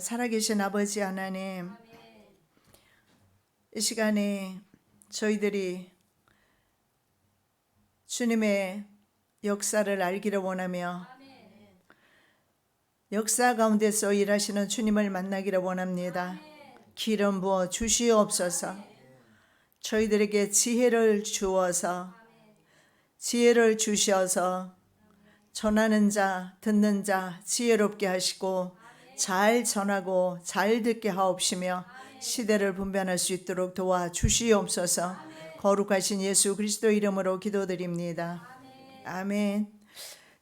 살아계신 아버지 하나님, 이 시간에 저희들이 주님의 역사를 알기를 원하며 역사 가운데서 일하시는 주님을 만나기를 원합니다. 기름 부어 주시옵소서. 저희들에게 지혜를 주어서 지혜를 주셔서 전하는 자, 듣는 자 지혜롭게 하시고 잘 전하고 잘 듣게 하옵시며 시대를 분별할 수 있도록 도와주시옵소서. 거룩하신 예수 그리스도 이름으로 기도드립니다. 아멘.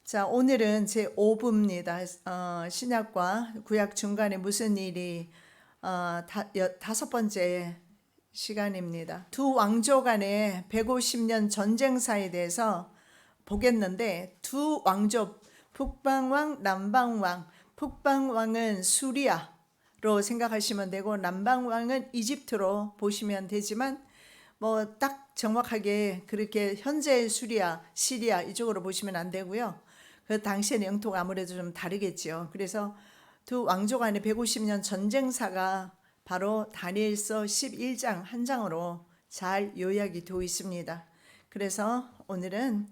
자, 오늘은 제 5부입니다. 신약과 구약 중간에 무슨 일이 다섯 번째 시간입니다. 두 왕조 간의 150년 전쟁사에 대해서 보겠는데, 두 왕조, 북방왕, 남방왕, 북방왕은 수리아로 생각하시면 되고 남방왕은 이집트로 보시면 되지만 뭐 딱 정확하게 그렇게 현재의 수리아, 시리아 이쪽으로 보시면 안 되고요. 그 당시의 영토가 아무래도 좀 다르겠죠. 그래서 두 왕조 간의 150년 전쟁사가 바로 다니엘서 11장 한 장으로 잘 요약이 되어 있습니다. 그래서 오늘은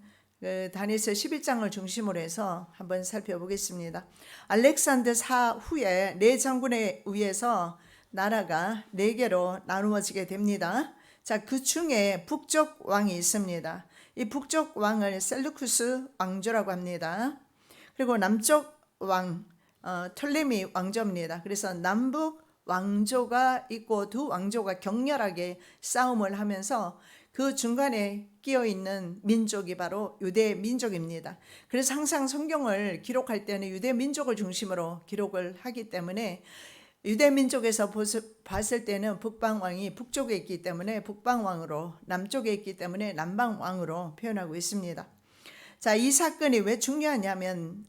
다니엘서 11장을 중심으로 해서 한번 살펴보겠습니다. 알렉산더 사후에 네 장군에 의해서 나라가 네 개로 나누어지게 됩니다. 자, 그 중에 북쪽 왕이 있습니다. 이 북쪽 왕을 셀루쿠스 왕조라고 합니다. 그리고 남쪽 왕 톨레미 왕조입니다. 그래서 남북 왕조가 있고 두 왕조가 격렬하게 싸움을 하면서 그 중간에 끼어 있는 민족이 바로 유대 민족입니다. 그래서 항상 성경을 기록할 때는 유대 민족을 중심으로 기록을 하기 때문에 유대 민족에서 봤을 때는 북방왕이 북쪽에 있기 때문에 북방왕으로, 남쪽에 있기 때문에 남방왕으로 표현하고 있습니다. 자, 이 사건이 왜 중요하냐면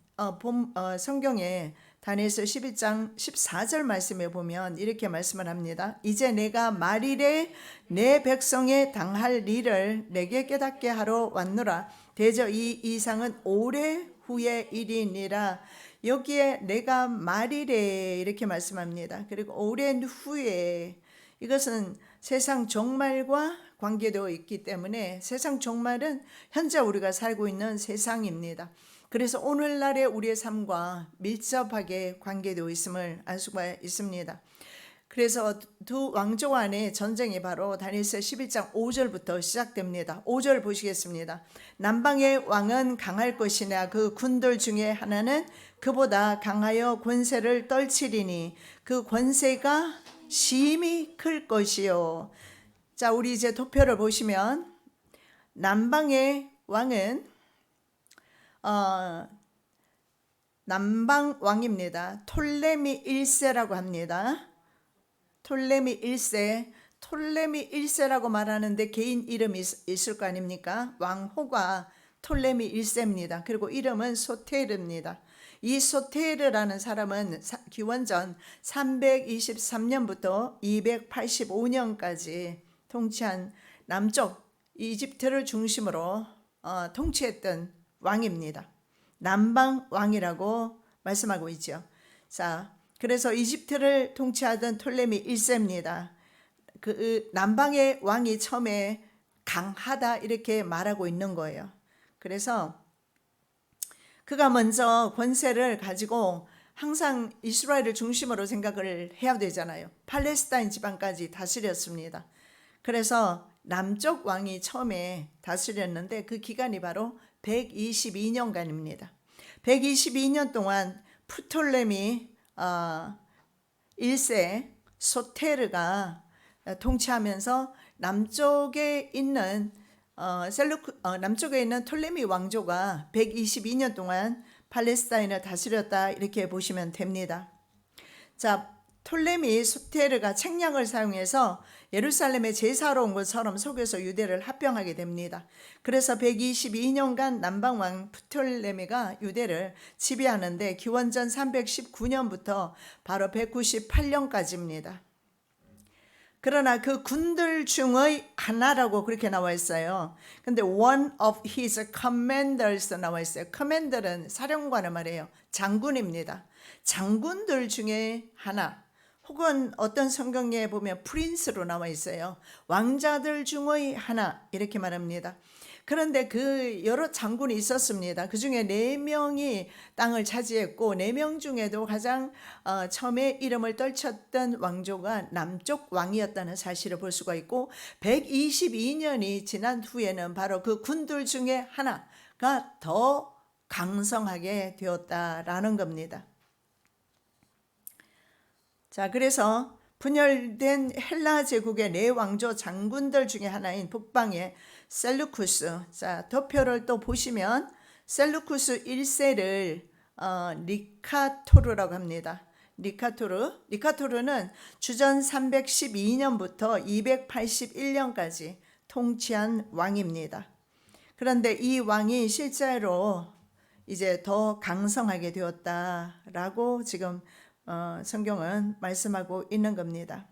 성경에 다니엘서 11장 14절 말씀에 보면 이렇게 말씀을 합니다. 이제 내가 말일에 내 백성에 당할 일을 내게 깨닫게 하러 왔노라. 대저 이 이상은 오래 후의 일이니라. 여기에 내가 말일에 이렇게 말씀합니다. 그리고 오랜 후에, 이것은 세상 종말과 관계되어 있기 때문에 세상 종말은 현재 우리가 살고 있는 세상입니다. 그래서 오늘날의 우리의 삶과 밀접하게 관계되어 있음을 알 수가 있습니다. 그래서 두 왕조 간의 전쟁이 바로 다니엘서 11장 5절부터 시작됩니다. 5절 보시겠습니다. 남방의 왕은 강할 것이나 그 군들 중에 하나는 그보다 강하여 권세를 떨치리니 그 권세가 심히 클 것이요. 자, 우리 이제 도표를 보시면 남방의 왕은 남방 왕입니다. 톨레미 1세라고 합니다. 톨레미 1세, 톨레미 1세라고 말하는데 개인 이름이 있을 거 아닙니까? 왕호가 톨레미 1세입니다. 그리고 이름은 소테르입니다. 이 소테르라는 사람은 기원전 323년부터 285년까지 통치한 남쪽 이집트를 중심으로 통치했던 왕입니다. 남방 왕이라고 말씀하고 있죠. 자, 그래서 이집트를 통치하던 톨레미 1세입니다. 그 남방의 왕이 처음에 강하다 이렇게 말하고 있는 거예요. 그래서 그가 먼저 권세를 가지고 항상 이스라엘을 중심으로 생각을 해야 되잖아요. 팔레스타인 지방까지 다스렸습니다. 그래서 남쪽 왕이 처음에 다스렸는데 그 기간이 바로 122년간입니다. 122년 동안 프톨레미 1세 소테르가 통치하면서 남쪽에 있는 남쪽에 있는 톨레미 왕조가 122년 동안 팔레스타인을 다스렸다 이렇게 보시면 됩니다. 자, 톨레미 소테르가 책략을 사용해서 예루살렘에 제사로 온 것처럼 속여서 유대를 합병하게 됩니다. 그래서 122년간 남방왕 프톨레미가 유대를 지배하는데 기원전 319년부터 바로 198년까지입니다. 그러나 그 군들 중의 하나라고 그렇게 나와 있어요. 근데 one of his commanders 나와 있어요. commander는 사령관을 말해요. 장군입니다. 장군들 중에 하나, 혹은 어떤 성경에 보면 프린스로 나와 있어요. 왕자들 중의 하나 이렇게 말합니다. 그런데 그 여러 장군이 있었습니다. 그 중에 4명이 땅을 차지했고 4명 중에도 가장 처음에 이름을 떨쳤던 왕조가 남쪽 왕이었다는 사실을 볼 수가 있고 122년이 지난 후에는 바로 그 군들 중에 하나가 더 강성하게 되었다라는 겁니다. 자, 그래서 분열된 헬라 제국의 4왕조 장군들 중에 하나인 북방의 셀루쿠스. 자, 도표를 또 보시면 셀루쿠스 1세를 니카토르라고 합니다. 니카토르는 주전 312년부터 281년까지 통치한 왕입니다. 그런데 이 왕이 실제로 이제 더 강성하게 되었다라고 지금 성경은 말씀하고 있는 겁니다.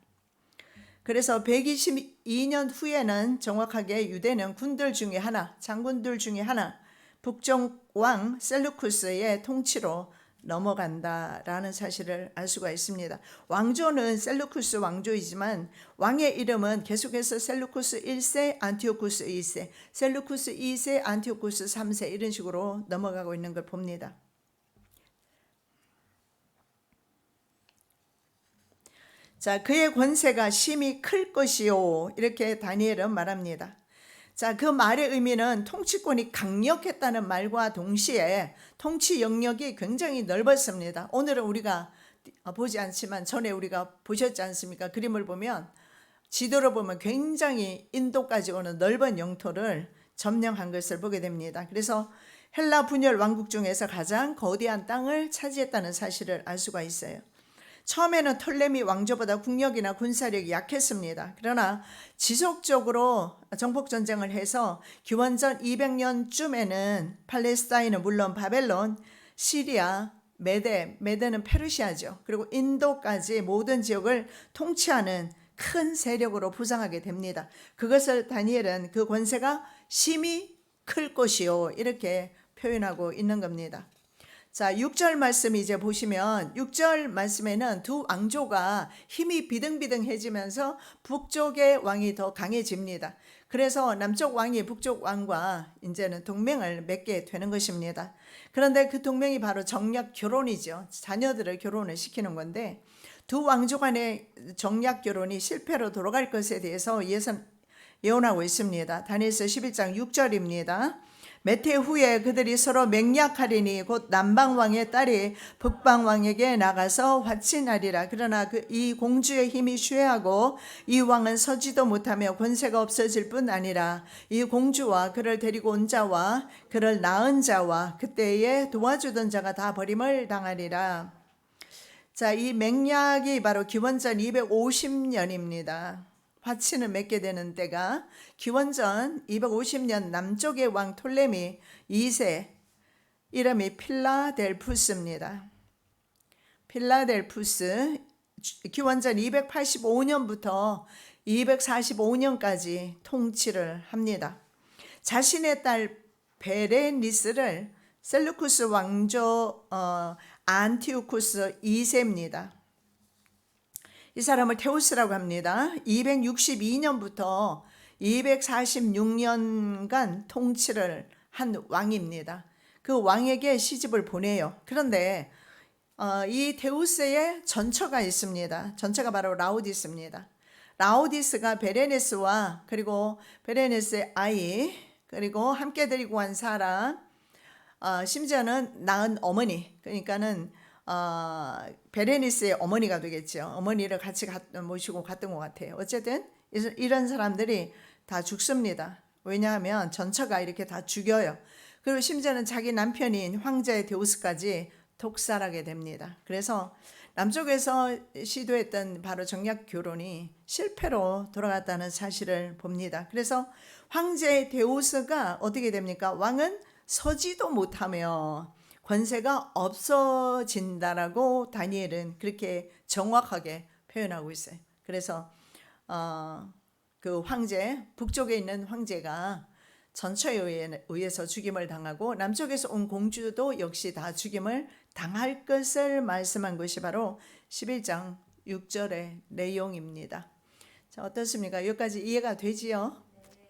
그래서 122년 후에는 정확하게 유대는 군들 중에 하나, 장군들 중에 하나, 북쪽 왕 셀루쿠스의 통치로 넘어간다라는 사실을 알 수가 있습니다. 왕조는 셀루쿠스 왕조이지만 왕의 이름은 계속해서 셀루쿠스 1세, 안티오쿠스 2세, 셀루쿠스 2세, 안티오쿠스 3세 이런 식으로 넘어가고 있는 걸 봅니다. 자, 그의 권세가 심히 클 것이요 이렇게 다니엘은 말합니다. 자, 그 말의 의미는 통치권이 강력했다는 말과 동시에 통치 영역이 굉장히 넓었습니다. 오늘은 우리가 보지 않지만 전에 우리가 보셨지 않습니까? 그림을 보면 지도를 보면 굉장히 인도까지 오는 넓은 영토를 점령한 것을 보게 됩니다. 그래서 헬라 분열 왕국 중에서 가장 거대한 땅을 차지했다는 사실을 알 수가 있어요. 처음에는 톨레미 왕조보다 국력이나 군사력이 약했습니다. 그러나 지속적으로 정복전쟁을 해서 기원전 200년쯤에는 팔레스타인은 물론 바벨론, 시리아, 메대는 페르시아죠. 그리고 인도까지 모든 지역을 통치하는 큰 세력으로 부상하게 됩니다. 그것을 다니엘은 그 권세가 심히 클 것이요 이렇게 표현하고 있는 겁니다. 자, 6절 말씀 이제 보시면 6절 말씀에는 두 왕조가 힘이 비등비등해지면서 북쪽의 왕이 더 강해집니다. 그래서 남쪽 왕이 북쪽 왕과 이제는 동맹을 맺게 되는 것입니다. 그런데 그 동맹이 바로 정략 결혼이죠. 자녀들을 결혼을 시키는 건데 두 왕조 간의 정략 결혼이 실패로 돌아갈 것에 대해서 예언하고 있습니다. 다니엘서 11장 6절입니다. 몇 해 후에 그들이 서로 맹약하리니 곧 남방왕의 딸이 북방왕에게 나가서 화친하리라. 그러나 이 공주의 힘이 쇠하고 이 왕은 서지도 못하며 권세가 없어질 뿐 아니라 이 공주와 그를 데리고 온 자와 그를 낳은 자와 그때에 도와주던 자가 다 버림을 당하리라. 자, 이 맹약이 바로 기원전 250년입니다. 화친을 맺게 되는 때가 기원전 250년 남쪽의 왕 톨레미 2세, 이름이 필라델푸스입니다. 필라델푸스 기원전 285년부터 245년까지 통치를 합니다. 자신의 딸 베레니스를 셀루쿠스 왕조 안티오쿠스 2세입니다. 이 사람을 테우스라고 합니다. 262년부터 246년간 통치를 한 왕입니다. 그 왕에게 시집을 보내요. 그런데 이 테우스의 전처가 있습니다. 전처가 바로 라우디스입니다. 라우디스가 베레네스와 그리고 베레네스의 아이 그리고 함께 데리고 간 사람 심지어는 낳은 어머니 그러니까는 베레니스의 어머니가 되겠죠. 어머니를 같이 모시고 갔던 것 같아요. 어쨌든 이런 사람들이 다 죽습니다. 왜냐하면 전처가 이렇게 다 죽여요. 그리고 심지어는 자기 남편인 황제의 데우스까지 독살하게 됩니다. 그래서 남쪽에서 시도했던 바로 정략 결혼이 실패로 돌아갔다는 사실을 봅니다. 그래서 황제의 데우스가 어떻게 됩니까? 왕은 서지도 못하며 권세가 없어진다라고 다니엘은 그렇게 정확하게 표현하고 있어요. 그래서 그 황제, 북쪽에 있는 황제가 전처에 의해서 죽임을 당하고 남쪽에서 온 공주도 역시 다 죽임을 당할 것을 말씀한 것이 바로 11장 6절의 내용입니다. 자, 어떻습니까? 여기까지 이해가 되지요?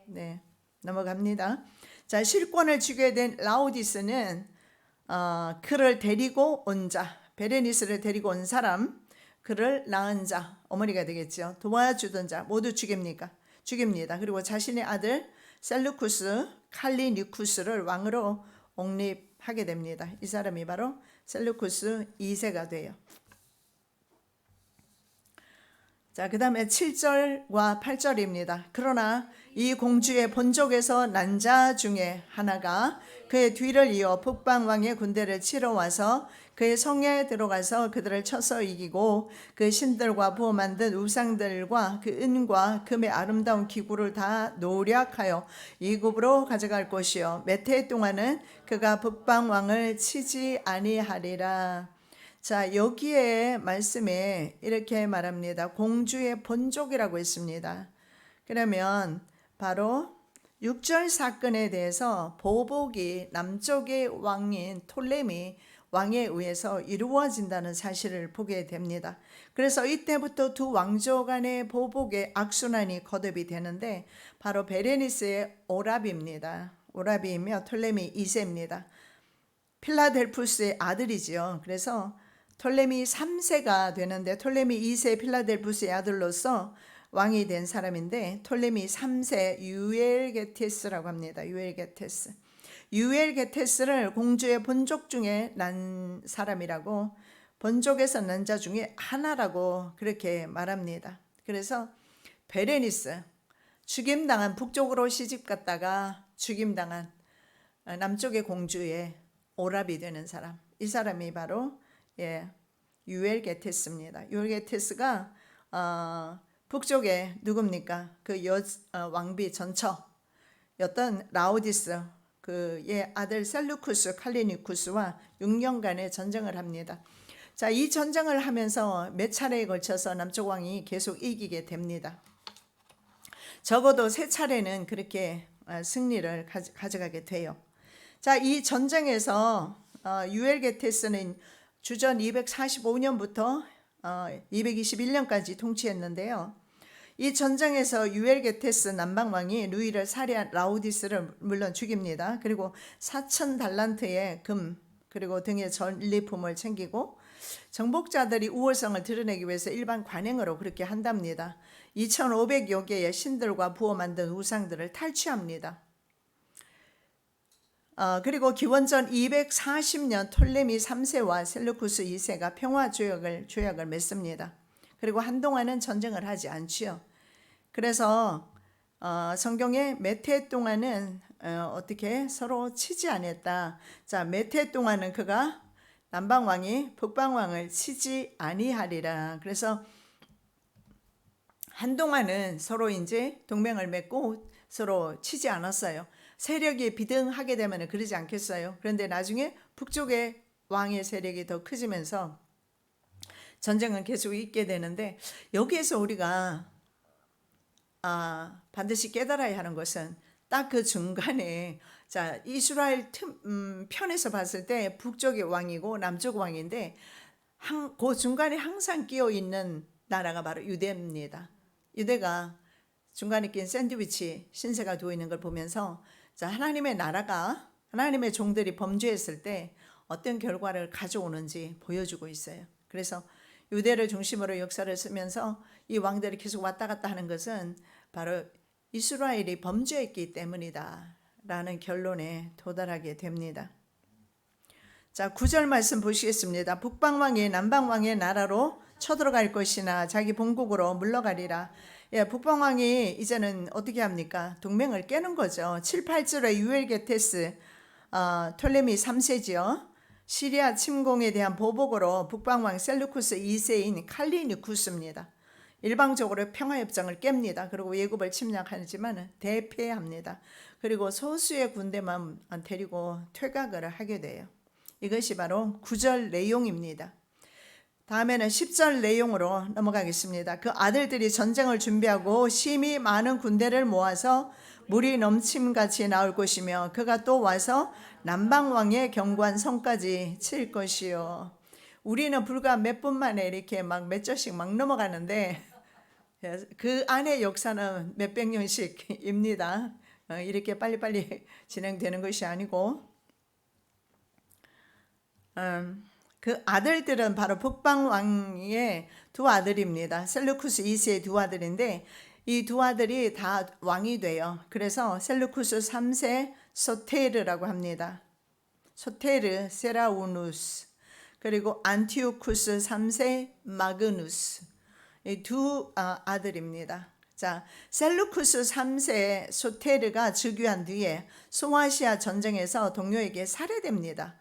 네, 넘어갑니다. 자, 실권을 쥐게 된 라오디스는 그를 데리고 온 자, 베레니스를 데리고 온 사람, 그를 낳은 자, 어머니가 되겠죠. 도와주던 자 모두 죽입니다. 그리고 자신의 아들 셀루쿠스 칼리니쿠스를 왕으로 옹립하게 됩니다. 이 사람이 바로 셀루쿠스 2세가 돼요. 자, 그 다음에 7절과 8절입니다. 그러나 이 공주의 본족에서 난 자 중에 하나가 그의 뒤를 이어 북방왕의 군대를 치러 와서 그의 성에 들어가서 그들을 쳐서 이기고 그 신들과 부어 만든 우상들과 그 은과 금의 아름다운 기구를 다 노략하여 이굽으로 가져갈 것이요 몇 해 동안은 그가 북방왕을 치지 아니하리라. 자, 여기에 말씀에 이렇게 말합니다. 공주의 본족이라고 했습니다. 그러면 바로 6절 사건에 대해서 보복이 남쪽의 왕인 톨레미 왕에 의해서 이루어진다는 사실을 보게 됩니다. 그래서 이때부터 두 왕조 간의 보복의 악순환이 거듭이 되는데 바로 베레니스의 오라비입니다. 오라비이며 톨레미 2세입니다. 필라델푸스의 아들이지요. 그래서 톨레미 3세가 되는데 톨레미 2세 필라델푸스의 아들로서 왕이 된 사람인데 톨레미 3세 유엘게테스라고 합니다. 유엘게테스를 공주의 본족 중에 난 사람이라고, 본족에서 난 자 중에 하나라고 그렇게 말합니다. 그래서 베레니스, 죽임당한, 북쪽으로 시집갔다가 죽임당한 남쪽의 공주의 오랍이 되는 사람, 이 사람이 바로 유엘게테스입니다. 유엘게테스가 북쪽에 누굽니까? 그 왕비 전처였던 라오디스 그의 아들 셀루쿠스 칼리니쿠스와 6년간의 전쟁을 합니다. 자, 이 전쟁을 하면서 몇 차례에 걸쳐서 남쪽 왕이 계속 이기게 됩니다. 적어도 3차례는 그렇게 승리를 가져가게 돼요. 자, 이 전쟁에서 유엘게테스는 주전 245년부터 221년까지 통치했는데요. 이 전쟁에서 유엘게테스 남방왕이 누이를 살해한 라오디스를 물론 죽입니다. 그리고 4,000달란트의 금 그리고 등의 전리품을 챙기고 정복자들이 우월성을 드러내기 위해서 일반 관행으로 그렇게 한답니다. 2,500여 개의 신들과 부어 만든 우상들을 탈취합니다. 그리고 기원전 240년 톨레미 3세와 셀루쿠스 2세가 평화 조약을 맺습니다. 그리고 한동안은 전쟁을 하지 않지요. 그래서 성경에 몇 해 동안은 어떻게 서로 치지 않았다. 자, 몇 해 동안은 그가 남방왕이 북방왕을 치지 아니하리라. 그래서 한동안은 서로 이제 동맹을 맺고 서로 치지 않았어요. 세력이 비등하게 되면 그러지 않겠어요? 그런데 나중에 북쪽의 왕의 세력이 더 커지면서 전쟁은 계속 있게 되는데, 여기에서 우리가 반드시 깨달아야 하는 것은 딱 그 중간에, 자, 이스라엘 편에서 봤을 때 북쪽의 왕이고 남쪽 왕인데 그 중간에 항상 끼어 있는 나라가 바로 유대입니다. 유대가 중간에 낀 샌드위치 신세가 두어 있는 걸 보면서, 자, 하나님의 나라가, 하나님의 종들이 범죄했을 때 어떤 결과를 가져오는지 보여주고 있어요. 그래서 유대를 중심으로 역사를 쓰면서 이 왕들이 계속 왔다 갔다 하는 것은 바로 이스라엘이 범죄했기 때문이다 라는 결론에 도달하게 됩니다. 자, 9절 말씀 보시겠습니다. 북방왕이 남방왕의 나라로 쳐들어갈 것이나 자기 본국으로 물러가리라. 북방왕이 이제는 어떻게 합니까? 동맹을 깨는 거죠. 7, 8절에 유엘게테스 톨레미 3세지요. 시리아 침공에 대한 보복으로 북방왕 셀루쿠스 2세인 칼리니쿠스입니다. 일방적으로 평화협정을 깹니다. 그리고 예굽을 침략하지만 대패합니다. 그리고 소수의 군대만 데리고 퇴각을 하게 돼요. 이것이 바로 9절 내용입니다. 다음에는 10절 내용으로 넘어가겠습니다. 그 아들들이 전쟁을 준비하고 심히 많은 군대를 모아서 물이 넘침같이 나올 것이며 그가 또 와서 남방왕의 견고한 성까지 칠 것이요. 우리는 불과 몇 분 만에 이렇게 막 몇 절씩 막 넘어가는데 그 안의 역사는 몇백 년씩입니다. 이렇게 빨리빨리 진행되는 것이 아니고 그 아들들은 바로 북방왕의 두 아들입니다. 셀루쿠스 2세의 두 아들인데 이 두 아들이 다 왕이 돼요. 그래서 셀루쿠스 3세 소테르라고 합니다. 소테르 세라우누스 그리고 안티오쿠스 3세 마그누스 이 두 아들입니다. 자, 셀루쿠스 3세 소테르가 즉위한 뒤에 소아시아 전쟁에서 동료에게 살해됩니다.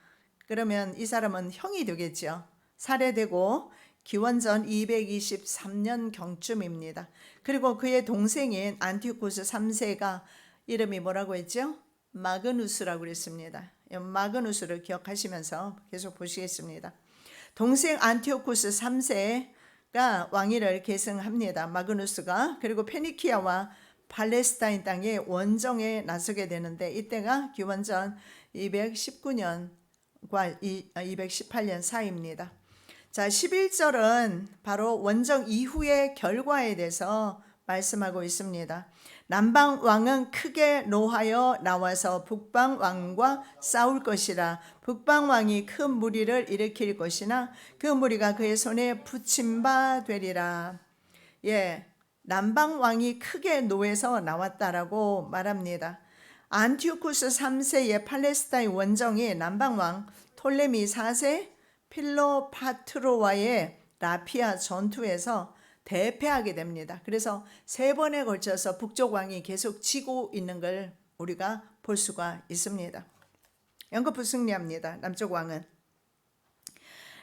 그러면 이 사람은 형이 되겠죠. 살해되고 기원전 223년 경쯤입니다. 그리고 그의 동생인 안티오쿠스 3세가 이름이 뭐라고 했죠? 마그누스라고 그랬습니다. 마그누스를 기억하시면서 계속 보시겠습니다. 동생 안티오쿠스 3세가 왕위를 계승합니다. 마그누스가. 그리고 페니키아와 팔레스타인 땅에 원정에 나서게 되는데 이때가 기원전 219년과 218년 사이입니다. 자, 11절은 바로 원정 이후의 결과에 대해서 말씀하고 있습니다. 남방 왕은 크게 노하여 나와서 북방 왕과 싸울 것이라. 북방 왕이 큰 무리를 일으킬 것이나 그 무리가 그의 손에 붙임 바 되리라. 예, 남방 왕이 크게 노해서 나왔다라고 말합니다. 안티오쿠스 3세의 팔레스타인 원정이 남방 왕 톨레미 4세 필로파트로와의 라피아 전투에서 대패하게 됩니다. 그래서 세 번에 걸쳐서 북쪽 왕이 계속 지고 있는 걸 우리가 볼 수가 있습니다. 연거푸 승리합니다. 남쪽 왕은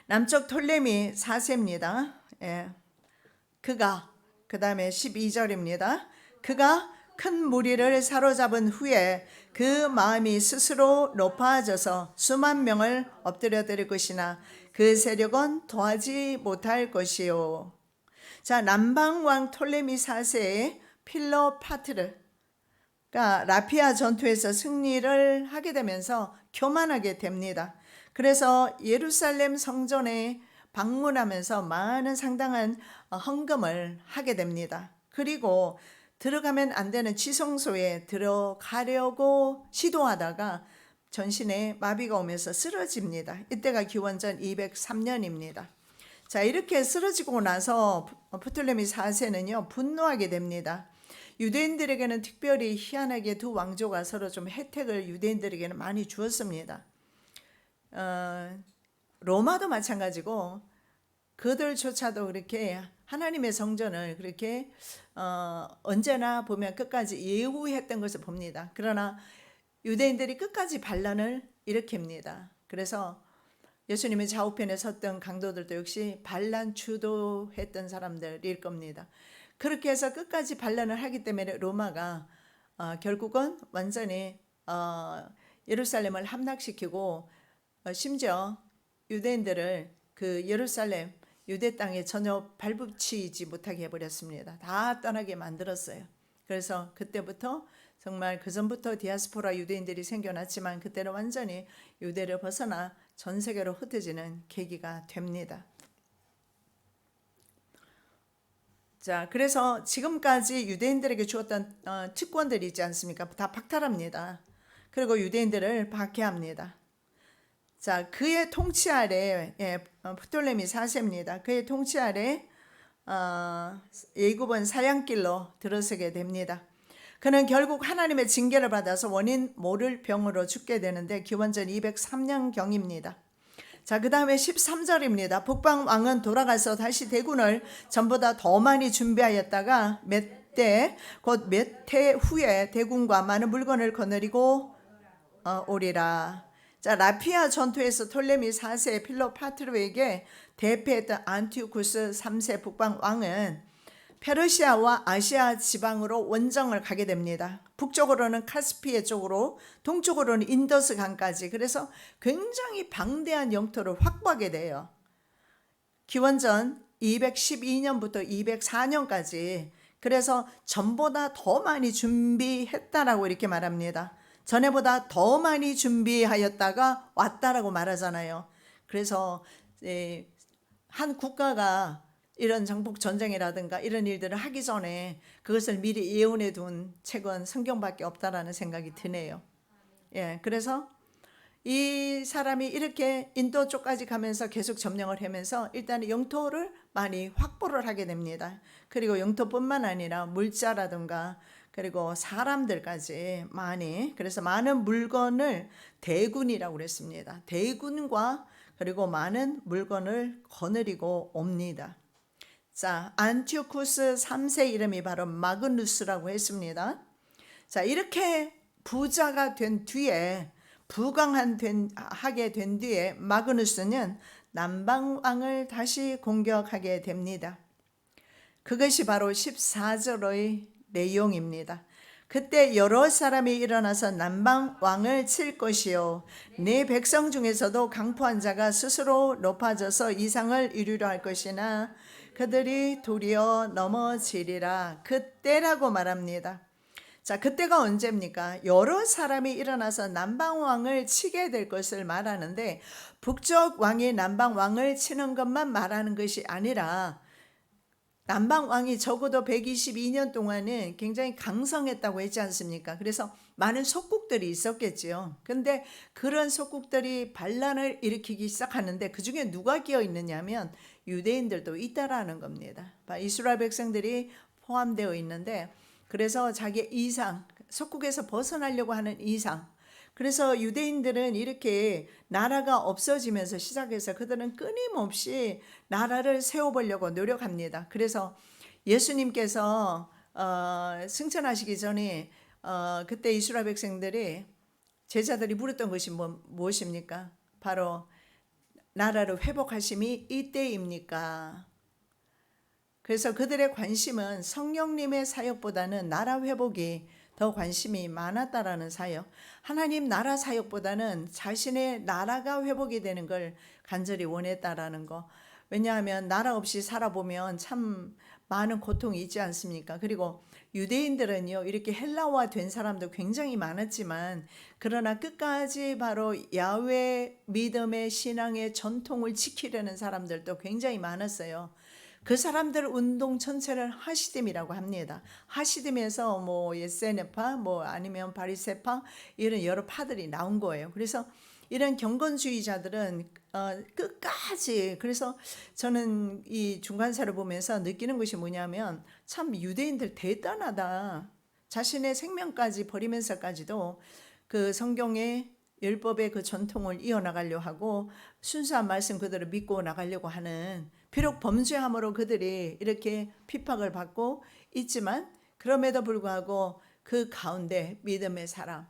남쪽 톨레미 4세입니다. 예. 그가 그 다음에 12절입니다. 그가 큰 무리를 사로잡은 후에 그 마음이 스스로 높아져서 수만 명을 엎드려 드릴 것이나 그 세력은 더하지 못할 것이요. 자, 남방왕 톨레미 4세의 필로파트르가 라피아 전투에서 승리를 하게 되면서 교만하게 됩니다. 그래서 예루살렘 성전에 방문하면서 많은 상당한 헌금을 하게 됩니다. 그리고 들어가면 안 되는 지성소에 들어가려고 시도하다가 전신에 마비가 오면서 쓰러집니다. 이때가 기원전 203년입니다. 자, 이렇게 쓰러지고 나서 프톨레미 4세는요 분노하게 됩니다. 유대인들에게는 특별히 희한하게 두 왕조가 서로 좀 혜택을 유대인들에게는 많이 주었습니다. 로마도 마찬가지고 그들조차도 그렇게 하나님의 성전을 그렇게 언제나 보면 끝까지 예우했던 것을 봅니다. 그러나 유대인들이 끝까지 반란을 일으킵니다. 그래서 예수님의 좌우편에 섰던 강도들도 역시 반란 주도했던 사람들일 겁니다. 그렇게 해서 끝까지 반란을 하기 때문에 로마가 결국은 완전히 예루살렘을 함락시키고 심지어 유대인들을 그 예루살렘 유대 땅에 전혀 발붙이지 못하게 해버렸습니다. 다 떠나게 만들었어요. 그래서 그때부터 정말 그전부터 디아스포라 유대인들이 생겨났지만 그때는 완전히 유대를 벗어나 전 세계로 흩어지는 계기가 됩니다. 자, 그래서 지금까지 유대인들에게 주었던 특권들이 있지 않습니까? 다 박탈합니다. 그리고 유대인들을 박해합니다. 자, 그의 통치 아래 프톨레미 4세입니다. 그의 통치 아래 예굽은 사냥길로 들어서게 됩니다. 그는 결국 하나님의 징계를 받아서 원인 모를 병으로 죽게 되는데 기원전 203년경입니다. 자, 그 다음에 13절입니다. 북방 왕은 돌아가서 다시 대군을 전보다 더 많이 준비하였다가 몇 해 후에 대군과 많은 물건을 거느리고 오리라. 자, 라피아 전투에서 톨레미 4세 필로파트로에게 대패했던 안티오쿠스 3세 북방 왕은 페르시아와 아시아 지방으로 원정을 가게 됩니다. 북쪽으로는 카스피해 쪽으로, 동쪽으로는 인더스 강까지. 그래서 굉장히 방대한 영토를 확보하게 돼요. 기원전 212년부터 204년까지 그래서 전보다 더 많이 준비했다라고 이렇게 말합니다. 전에보다 더 많이 준비하였다가 왔다라고 말하잖아요. 그래서 한 국가가 이런 정복 전쟁이라든가 이런 일들을 하기 전에 그것을 미리 예언해 둔 책은 성경밖에 없다라는 생각이 드네요. 예, 그래서 이 사람이 이렇게 인도 쪽까지 가면서 계속 점령을 하면서 일단 영토를 많이 확보를 하게 됩니다. 그리고 영토뿐만 아니라 물자라든가 그리고 사람들까지 많이, 그래서 많은 물건을, 대군이라고 그랬습니다. 대군과 그리고 많은 물건을 거느리고 옵니다. 자, 안티오쿠스 3세 이름이 바로 마그누스라고 했습니다. 자, 이렇게 부자가 된 뒤에, 하게 된 뒤에 마그누스는 남방왕을 다시 공격하게 됩니다. 그것이 바로 14절의 내용입니다. 그때 여러 사람이 일어나서 남방왕을 칠 것이요 내 백성 중에서도 강포한 자가 스스로 높아져서 이상을 이루려 할 것이나 그들이 도리어 넘어지리라. 그때라고 말합니다. 자, 그때가 언제입니까? 여러 사람이 일어나서 남방왕을 치게 될 것을 말하는데, 북쪽 왕이 남방왕을 치는 것만 말하는 것이 아니라 남방왕이 적어도 122년 동안은 굉장히 강성했다고 했지 않습니까? 그래서 많은 속국들이 있었겠지요. 근데 그런 속국들이 반란을 일으키기 시작하는데 그 중에 누가 끼어 있느냐면 유대인들도 있다라는 겁니다. 이스라엘 백성들이 포함되어 있는데, 그래서 자기의 이상, 속국에서 벗어나려고 하는 이상, 그래서 유대인들은 이렇게 나라가 없어지면서 시작해서 그들은 끊임없이 나라를 세워보려고 노력합니다. 그래서 예수님께서 승천하시기 전에 그때 이스라엘 백성들이, 제자들이 물었던 것이 무엇입니까? 바로 나라를 회복하심이 이때입니까? 그래서 그들의 관심은 성령님의 사역보다는 나라 회복이 더 관심이 많았다라는 사역, 하나님 나라 사역보다는 자신의 나라가 회복이 되는 걸 간절히 원했다라는 거. 왜냐하면 나라 없이 살아보면 참 많은 고통이 있지 않습니까? 그리고 유대인들은요, 이렇게 헬라화 된 사람도 굉장히 많았지만, 그러나 끝까지 바로 야훼 믿음의 신앙의 전통을 지키려는 사람들도 굉장히 많았어요. 그 사람들 운동 전체를 하시딤이라고 합니다. 하시딤에서 예세네파, 아니면 바리세파, 이런 여러 파들이 나온 거예요. 그래서 이런 경건주의자들은 끝까지, 그래서 저는 이 중간사를 보면서 느끼는 것이 뭐냐면, 참 유대인들 대단하다. 자신의 생명까지 버리면서까지도 그 성경의 율법의 그 전통을 이어나가려 하고 순수한 말씀 그대로 믿고 나가려고 하는, 비록 범죄함으로 그들이 이렇게 핍박을 받고 있지만 그럼에도 불구하고 그 가운데 믿음의 사람,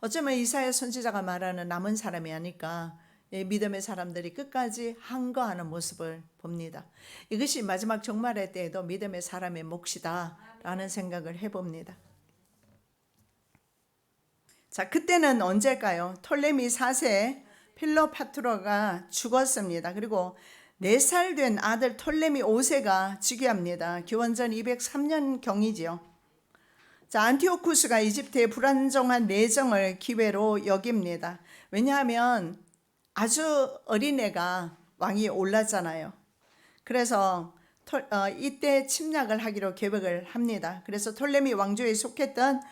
어쩌면 이사야 선지자가 말하는 남은 사람이 아닐까, 믿음의 사람들이 끝까지 항거하는 모습을 봅니다. 이것이 마지막 종말의 때에도 믿음의 사람의 몫이다 라는 생각을 해봅니다. 자, 그때는 언제일까요? 톨레미 4세 필로파트로가 죽었습니다. 그리고 4살 된 아들 톨레미 5세가 즉위합니다. 기원전 203년 경이지요. 자, 안티오쿠스가 이집트의 불안정한 내정을 기회로 여깁니다. 왜냐하면 아주 어린애가 왕이 올랐잖아요. 그래서 이때 침략을 하기로 계획을 합니다. 그래서 톨레미 왕조에 속했던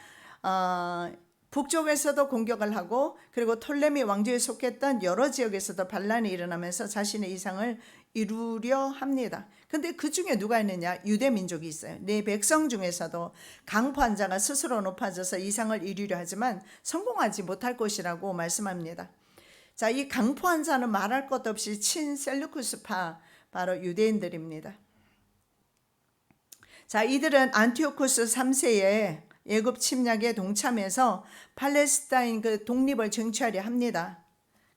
북쪽에서도 공격을 하고, 그리고 톨레미 왕조에 속했던 여러 지역에서도 반란이 일어나면서 자신의 이상을 이루려 합니다. 근데 그 중에 누가 있느냐? 유대 민족이 있어요. 내 백성 중에서도 강포한 자가 스스로 높아져서 이상을 이루려 하지만 성공하지 못할 것이라고 말씀합니다. 자, 이 강포한 자는 말할 것 없이 친셀루쿠스파, 바로 유대인들입니다. 자, 이들은 안티오쿠스 3세의 애굽 침략에 동참해서 팔레스타인 그 독립을 쟁취하려 합니다.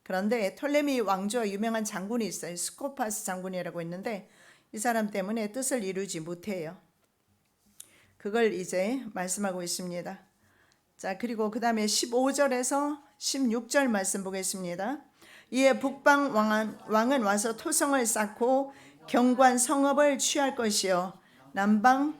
그런데 톨레미 왕조의 유명한 장군이 있어요. 스코파스 장군이라고 있는데 이 사람 때문에 뜻을 이루지 못해요. 그걸 이제 말씀하고 있습니다. 자, 그리고 그 다음에 15절에서 16절 말씀 보겠습니다. 이에 북방 왕은 와서 토성을 쌓고 견고한 성읍을 취할 것이요 남방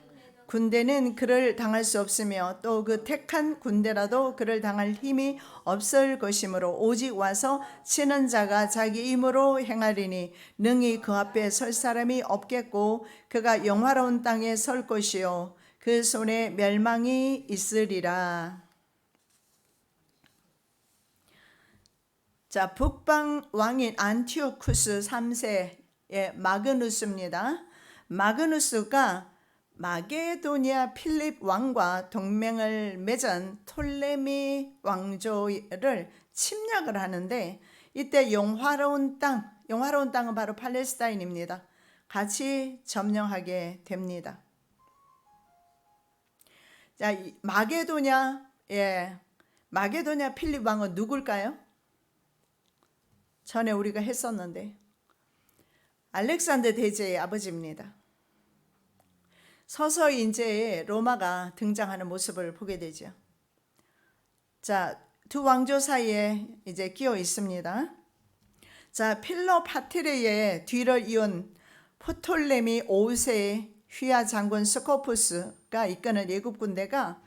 군대는 그를 당할 수 없으며 또 그 택한 군대라도 그를 당할 힘이 없을 것이므로 오직 와서 치는 자가 자기 힘으로 행하리니 능히 그 앞에 설 사람이 없겠고 그가 영화로운 땅에 설 것이요 그 손에 멸망이 있으리라. 자, 북방 왕인 안티오쿠스 3세의 마그누스입니다. 마그누스가 마게도니아 필립 왕과 동맹을 맺은 톨레미 왕조를 침략을 하는데 이때 영화로운 땅은 바로 팔레스타인입니다. 같이 점령하게 됩니다. 자, 마게도니아 필립 왕은 누굴까요? 전에 우리가 했었는데 알렉산더 대제의 아버지입니다. 서서히 이제 로마가 등장하는 모습을 보게 되죠. 자, 두 왕조 사이에 이제 끼어 있습니다. 자, 필로파트레의 뒤를 이은 포톨레미 5세의 휘하 장군 스코푸스가 이끄는 예굽 군대가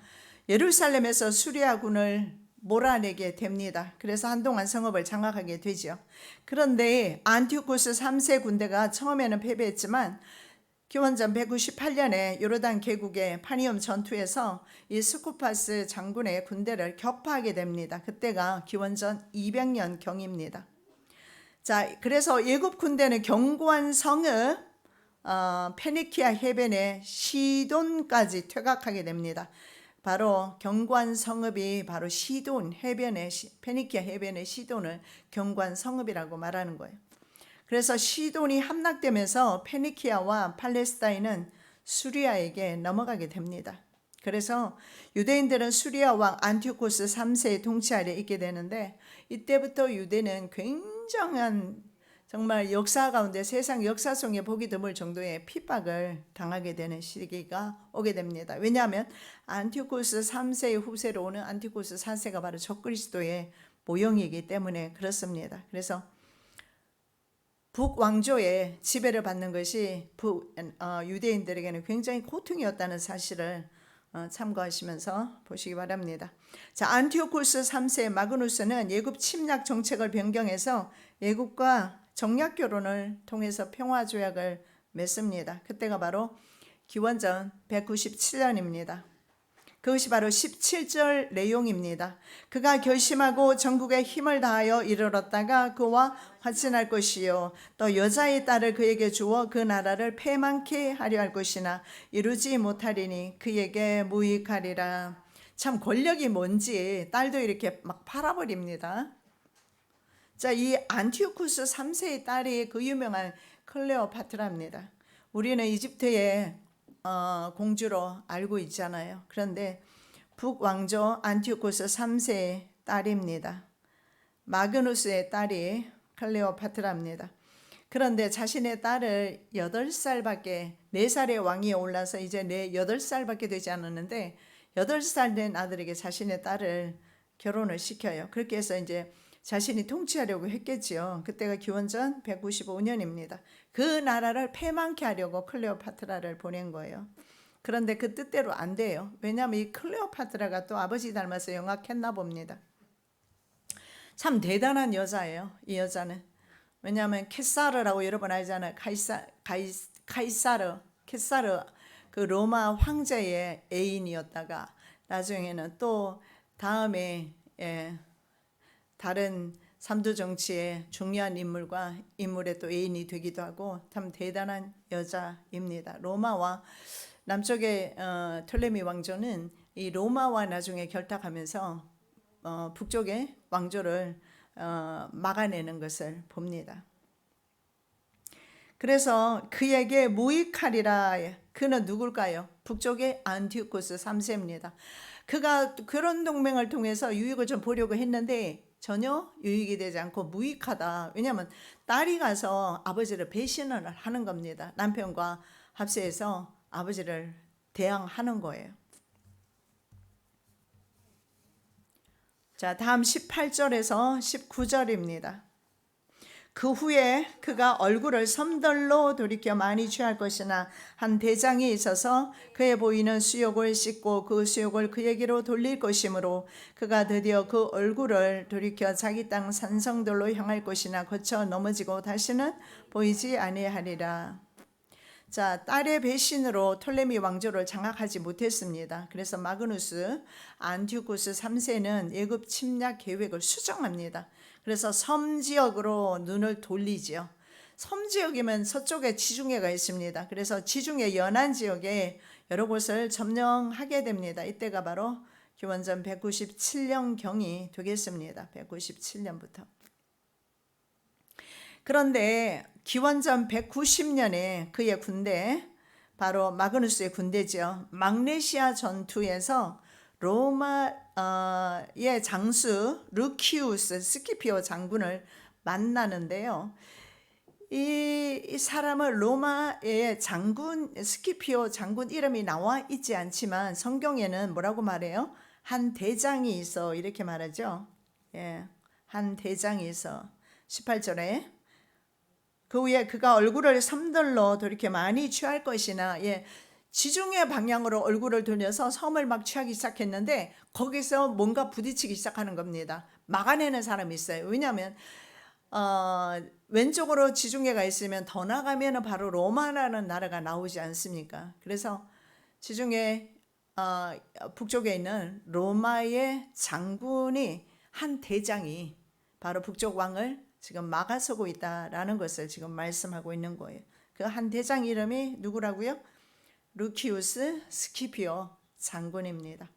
예루살렘에서 수리아군을 몰아내게 됩니다. 그래서 한동안 성읍을 장악하게 되죠. 그런데 안티오쿠스 3세 군대가 처음에는 패배했지만 기원전 198년에 요르단 계곡의 파니움 전투에서 이 스코파스 장군의 군대를 격파하게 됩니다. 그때가 기원전 200년 경입니다. 자, 그래서 예굽 군대는 견고한 성읍 페니키아 해변의 시돈까지 퇴각하게 됩니다. 바로 견고한 성읍이 바로 시돈 해변의 페니키아 해변의 시돈을 견고한 성읍이라고 말하는 거예요. 그래서 시돈이 함락되면서 페니키아와 팔레스타인은 수리아에게 넘어가게 됩니다. 그래서 유대인들은 수리아 왕 안티오코스 3세의 통치 아래 있게 되는데 이때부터 유대는 굉장한 정말 역사 가운데 세상 역사 속에 보기 드물 정도의 핍박을 당하게 되는 시기가 오게 됩니다. 왜냐하면 안티오코스 3세의 후세로 오는 안티오코스 4세가 바로 적그리스도의 모형이기 때문에 그렇습니다. 그래서 북왕조의 지배를 받는 것이 유대인들에게는 굉장히 고통이었다는 사실을 참고하시면서 보시기 바랍니다. 자, 안티오코스 3세 마그누스는 예굽 침략 정책을 변경해서 예굽과 정략 결혼을 통해서 평화 조약을 맺습니다. 그때가 바로 기원전 197년입니다. 그것이 바로 17절 내용입니다. 그가 결심하고 전국에 힘을 다하여 이르렀다가 그와 화친할 것이요 또 여자의 딸을 그에게 주어 그 나라를 패망케 하려 할 것이나 이루지 못하리니 그에게 무익하리라. 참 권력이 뭔지 딸도 이렇게 막 팔아버립니다. 자, 이 안티오쿠스 3세의 딸이 그 유명한 클레오파트라입니다. 우리는 이집트의 공주로 알고 있잖아요. 그런데 북왕조 안티오쿠스 3세의 딸입니다. 마그누스의 딸이 클레오파트라입니다. 그런데 자신의 딸을 8살밖에 4살의 왕위에 올라서 이제 8살밖에 되지 않았는데 8살 된 아들에게 자신의 딸을 결혼을 시켜요. 그렇게 해서 이제 자신이 통치하려고 했겠지요. 그때가 기원전 195년입니다. 그 나라를 패망케 하려고 클레오파트라를 보낸 거예요. 그런데 그 뜻대로 안 돼요. 왜냐하면 이 클레오파트라가 또 아버지 닮아서 영악했나 봅니다. 참 대단한 여자예요. 이 여자는. 왜냐하면 케사르라고 여러분 알잖아요. 케사르 그 로마 황제의 애인이었다가 나중에는 또 다음에 다른 삼두 정치의 중요한 인물의 또 애인이 되기도 하고 참 대단한 여자입니다. 로마와 남쪽의 톨레미 왕조는 이 로마와 나중에 결탁하면서 북쪽의 왕조를 막아내는 것을 봅니다. 그래서 그에게 무익하리라. 그는 누굴까요? 북쪽의 안티오코스 3세입니다. 그가 그런 동맹을 통해서 유익을 좀 보려고 했는데 전혀 유익이 되지 않고 무익하다. 왜냐하면 딸이 가서 아버지를 배신을 하는 겁니다. 남편과 합세해서 아버지를 대항하는 거예요. 자, 다음 18절에서 19절입니다. 그 후에 그가 얼굴을 섬들로 돌이켜 많이 취할 것이나 한 대장이 있어서 그의 보이는 수욕을 씻고 그 수욕을 그에게로 돌릴 것이므로 그가 드디어 그 얼굴을 돌이켜 자기 땅 산성들로 향할 것이나 거쳐 넘어지고 다시는 보이지 아니하리라. 자, 딸의 배신으로 톨레미 왕조를 장악하지 못했습니다. 그래서 마그누스 안티오쿠스 3세는 애굽 침략 계획을 수정합니다. 그래서 섬 지역으로 눈을 돌리죠. 섬 지역이면 서쪽에 지중해가 있습니다. 그래서 지중해 연안 지역에 여러 곳을 점령하게 됩니다. 이때가 바로 기원전 197년경이 되겠습니다. 197년부터. 그런데 기원전 190년에 그의 군대, 바로 마그누스의 군대죠. magnesia 전투에서 로마의 장수 루키우스 스키피오 장군을 만나는데요. 이 사람은 로마의 장군 스키피오 장군 이름이 나와 있지 않지만 성경에는 뭐라고 말해요? 한 대장이 있어, 이렇게 말하죠. 예, 한 대장이 있어. 18절에 그 후에 그가 얼굴을 섬들로 돌이켜 많이 취할 것이나, 지중해 방향으로 얼굴을 돌려서 섬을 막 취하기 시작했는데 거기서 뭔가 부딪히기 시작하는 겁니다. 막아내는 사람이 있어요. 왜냐하면 왼쪽으로 지중해가 있으면 더 나가면 바로 로마라는 나라가 나오지 않습니까? 그래서 지중해 북쪽에 있는 로마의 장군이 한 대장이 바로 북쪽 왕을 지금 막아서고 있다라는 것을 지금 말씀하고 있는 거예요. 그 한 대장 이름이 누구라고요? 루키우스 스키피오 장군입니다.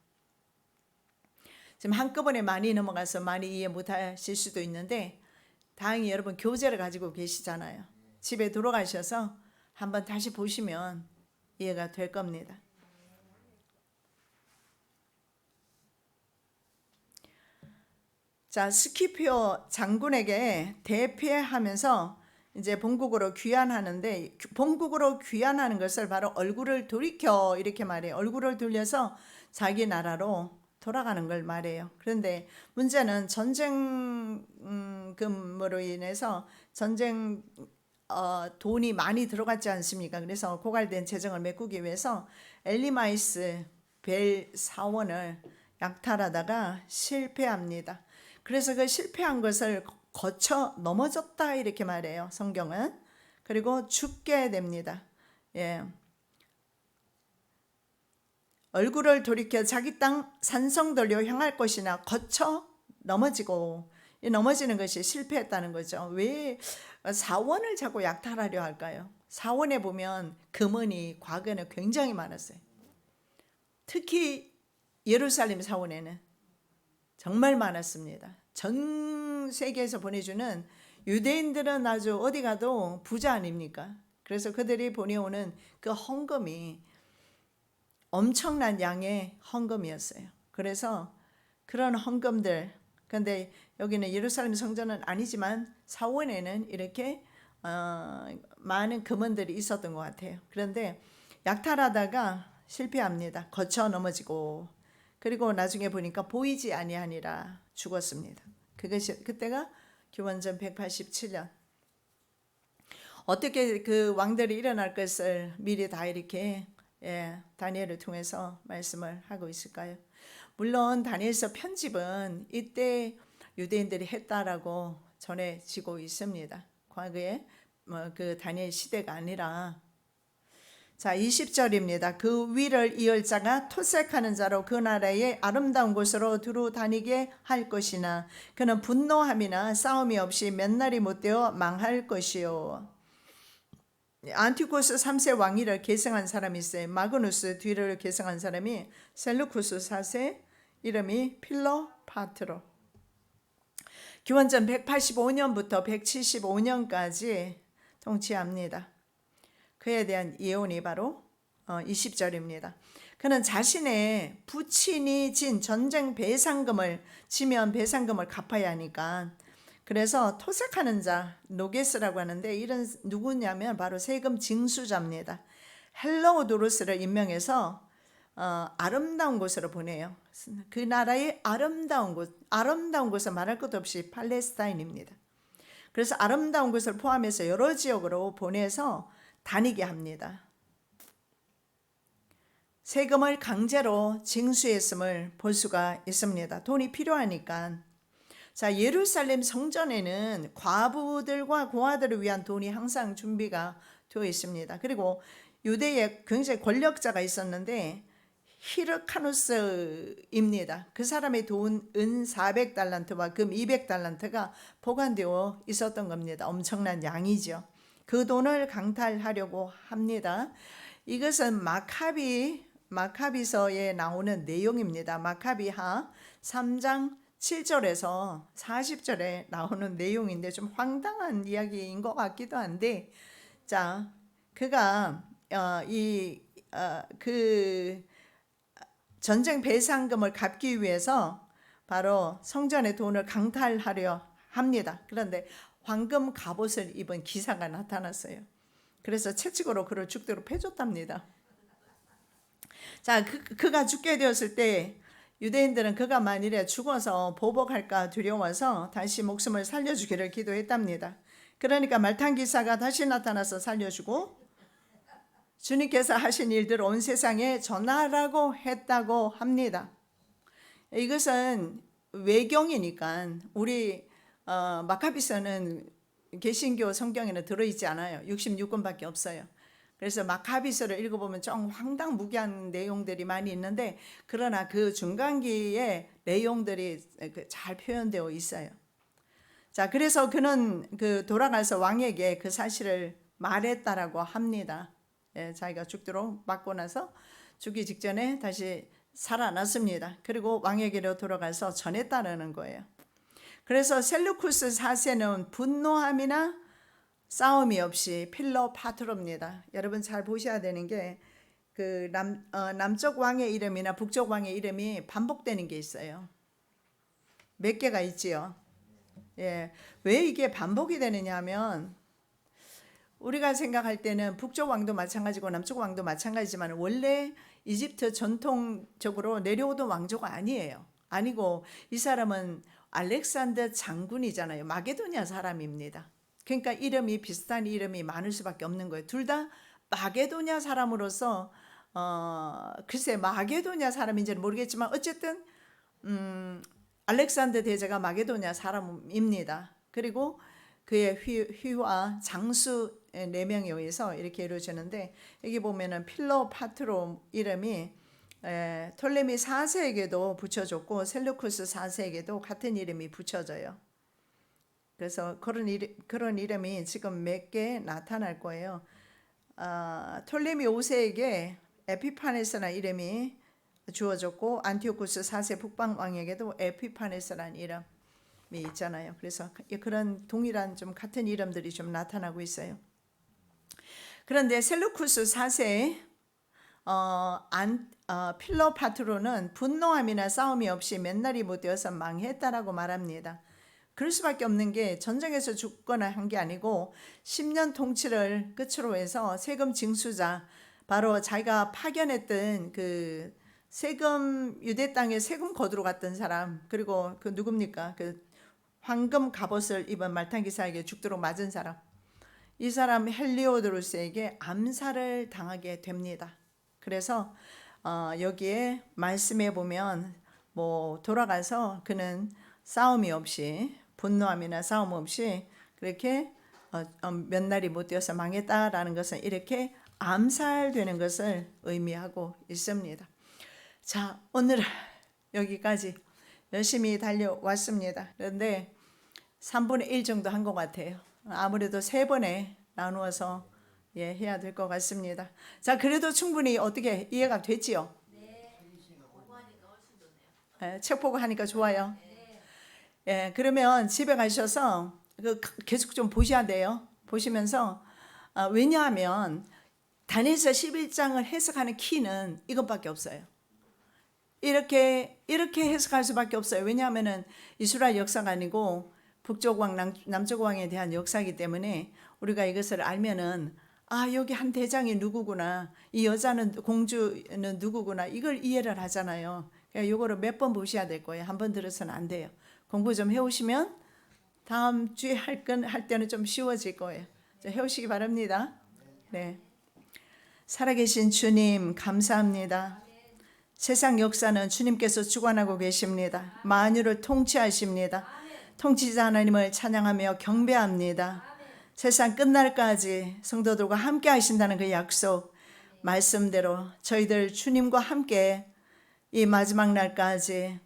지금 한꺼번에 많이 넘어가서 많이 이해 못하실 수도 있는데 다행히 여러분 교재를 가지고 계시잖아요. 집에 돌아가셔서 한번 다시 보시면 이해가 될 겁니다. 자, 스키피오 장군에게 대피하면서 이제 본국으로 귀환하는데, 본국으로 귀환하는 것을 바로 얼굴을 돌이켜 이렇게 말해요. 얼굴을 돌려서 자기 나라로 돌아가는 걸 말해요. 그런데 문제는 전쟁금으로 인해서 전쟁 돈이 많이 들어갔지 않습니까? 그래서 고갈된 재정을 메꾸기 위해서 엘리마이스 벨 사원을 약탈하다가 실패합니다. 그래서 그 실패한 것을 거쳐 넘어졌다 이렇게 말해요, 성경은. 그리고 죽게 됩니다. 얼굴을 돌이켜 자기 땅 산성들로 향할 것이나 거쳐 넘어지고, 넘어지는 것이 실패했다는 거죠. 왜 사원을 자꾸 약탈하려 할까요? 사원에 보면 금은이 과거에는 굉장히 많았어요. 특히 예루살렘 사원에는 정말 많았습니다. 전 세계에서 보내주는 유대인들은 아주 어디 가도 부자 아닙니까? 그래서 그들이 보내오는 그 헌금이 엄청난 양의 헌금이었어요. 그래서 그런 헌금들, 근데 여기는 예루살렘 성전은 아니지만 사원에는 이렇게 많은 금은들이 있었던 것 같아요. 그런데 약탈하다가 실패합니다. 거쳐 넘어지고, 그리고 나중에 보니까 보이지 아니하니라 죽었습니다. 그때가 기원전 187년. 어떻게 그 왕들이 일어날 것을 미리 다 이렇게 다니엘을 통해서 말씀을 하고 있을까요? 물론 다니엘서 편집은 이때 유대인들이 했다라고 전해지고 있습니다. 과거에 그 다니엘 시대가 아니라. 자, 20절입니다. 그 위를 이을 자가 토색하는 자로 그 나라의 아름다운 곳으로 두루 다니게 할 것이나 그는 분노함이나 싸움이 없이 몇 날이 못되어 망할 것이요. 안티오쿠스 3세 왕위를 계승한 사람이 있어요. 마그누스 뒤를 계승한 사람이 셀루쿠스 4세, 이름이 필로파트로. 기원전 185년부터 175년까지 통치합니다. 그에 대한 예언이 바로 20절입니다. 그는 자신의 부친이 진 전쟁 배상금을 지면 배상금을 갚아야 하니까, 그래서 토색하는 자, 노게스라고 하는데 이런 누구냐면 바로 세금 징수자입니다. 헬로도루스를 임명해서 아름다운 곳으로 보내요. 그 나라의 아름다운 곳은 말할 것도 없이 팔레스타인입니다. 그래서 아름다운 것을 포함해서 여러 지역으로 보내서 다니게 합니다. 세금을 강제로 징수했음을 볼 수가 있습니다. 돈이 필요하니까. 자, 예루살렘 성전에는 과부들과 고아들을 위한 돈이 항상 준비가 되어 있습니다. 그리고 유대에 굉장히 권력자가 있었는데 히르카누스입니다. 그 사람의 돈 은 400달란트와 금 200달란트가 보관되어 있었던 겁니다. 엄청난 양이죠. 그 돈을 강탈하려고 합니다. 이것은 마카비서에 나오는 내용입니다. 마카비하 3장 7절에서 40절에 나오는 내용인데 좀 황당한 이야기인 것 같기도 한데, 자, 그가 그 전쟁 배상금을 갚기 위해서 바로 성전의 돈을 강탈하려 합니다. 그런데 황금 갑옷을 입은 기사가 나타났어요. 그래서 채찍으로 그를 죽도록 패줬답니다. 자, 그가 죽게 되었을 때 유대인들은 그가 만일에 죽어서 보복할까 두려워서 다시 목숨을 살려주기를 기도했답니다. 그러니까 말탄 기사가 다시 나타나서 살려주고 주님께서 하신 일들을 온 세상에 전하라고 했다고 합니다. 이것은 외경이니까 우리 마카비서는 개신교 성경에는 들어있지 않아요. 66권밖에 없어요. 그래서 마카비서를 읽어보면 좀 황당무계한 내용들이 많이 있는데, 그러나 그 중간기의 내용들이 잘 표현되어 있어요. 자, 그래서 그는 그 돌아가서 왕에게 그 사실을 말했다라고 합니다. 예, 자기가 죽도록 맞고 나서 죽기 직전에 다시 살아났습니다. 그리고 왕에게로 돌아가서 전했다는 거예요. 그래서 셀루쿠스 4세는 분노함이나 싸움이 없이 필로파트로입니다. 여러분 잘 보셔야 되는 게 그 남쪽 왕의 이름이나 북쪽 왕의 이름이 반복되는 게 있어요. 몇 개가 있지요. 예, 왜 이게 반복이 되느냐 하면 우리가 생각할 때는 북쪽 왕도 마찬가지고 남쪽 왕도 마찬가지지만 원래 이집트 전통적으로 내려오던 왕조가 아니고 이 사람은 알렉산더 장군이잖아요. 마게도냐 사람입니다. 그러니까 이름이 비슷한 이름이 많을 수밖에 없는 거예요. 둘 다 마게도냐 사람으로서 글쎄 마게도냐 사람인지는 모르겠지만 어쨌든 알렉산더 대제가 마게도냐 사람입니다. 그리고 그의 휘와 장수 4명에 의해서 이렇게 이루어지는데, 여기 보면은 필로파트로 이름이 톨레미 4세에게도 붙여졌고 셀루쿠스 4세에게도 같은 이름이 붙여져요. 그래서 그런 이름이 지금 몇 개 나타날 거예요. 톨레미 5세에게 에피파네스라는 이름이 주어졌고 안티오쿠스 4세 북방 왕에게도 에피파네스라는 이름이 있잖아요. 그래서 그런 동일한 좀 같은 이름들이 좀 나타나고 있어요. 그런데 셀루쿠스 4세 필로파트로는 분노함이나 싸움이 없이 맨날이 못되어서 망했다라고 말합니다. 그럴 수밖에 없는 게 전쟁에서 죽거나 한 게 아니고 10년 통치를 끝으로 해서 세금 징수자, 바로 자기가 파견했던 그 세금 유대 땅에 세금 거두러 갔던 사람, 그리고 그 누굽니까? 그 황금 갑옷을 입은 말탄 기사에게 죽도록 맞은 사람, 이 사람 헬리오도루스에게 암살을 당하게 됩니다. 그래서 여기에 말씀해 보면 돌아가서 그는 싸움이 없이 분노함이나 싸움 없이 그렇게 몇 날이 못 되어서 망했다라는 것은 이렇게 암살되는 것을 의미하고 있습니다. 자, 오늘 여기까지 열심히 달려왔습니다. 그런데 3분의 1 정도 한 것 같아요. 아무래도 3번에 나누어서 해야 될 것 같습니다. 자, 그래도 충분히 어떻게 이해가 됐지요? 네, 책 보고 하니까 좋아요. 예, 그러면 집에 가셔서 계속 좀 보셔야 돼요. 보시면서 왜냐하면 다니엘서 11장을 해석하는 키는 이것밖에 없어요. 이렇게 해석할 수밖에 없어요. 왜냐하면은 이스라엘 역사가 아니고 북쪽 왕, 남쪽 왕에 대한 역사이기 때문에 우리가 이것을 알면은 여기 한 대장이 누구구나, 이 여자는 공주는 누구구나, 이걸 이해를 하잖아요. 그러니까 이거를 몇 번 보셔야 될 거예요. 한 번 들어서는 안 돼요. 공부 좀 해오시면 다음 주에 할 때는 좀 쉬워질 거예요. 해오시기 바랍니다. 네. 살아계신 주님 감사합니다. 세상 역사는 주님께서 주관하고 계십니다. 만유를 통치하십니다. 통치자 하나님을 찬양하며 경배합니다. 세상 끝날까지 성도들과 함께 하신다는 그 약속 말씀대로 저희들 주님과 함께 이 마지막 날까지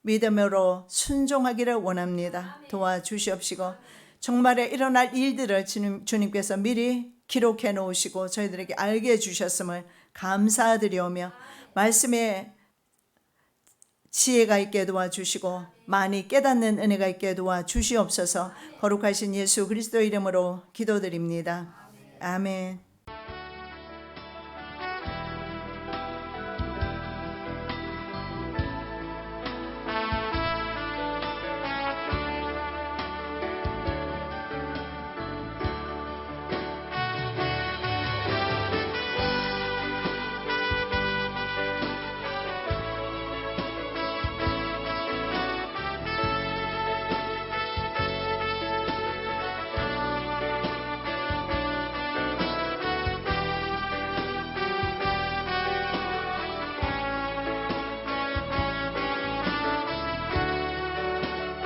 믿음으로 순종하기를 원합니다. 도와주시옵시고 정말에 일어날 일들을 주님께서 미리 기록해 놓으시고 저희들에게 알게 해주셨음을 감사드리오며 말씀에 지혜가 있게 도와주시고 많이 깨닫는 은혜가 있게 도와주시옵소서. 거룩하신 예수 그리스도 이름으로 기도드립니다. 아멘.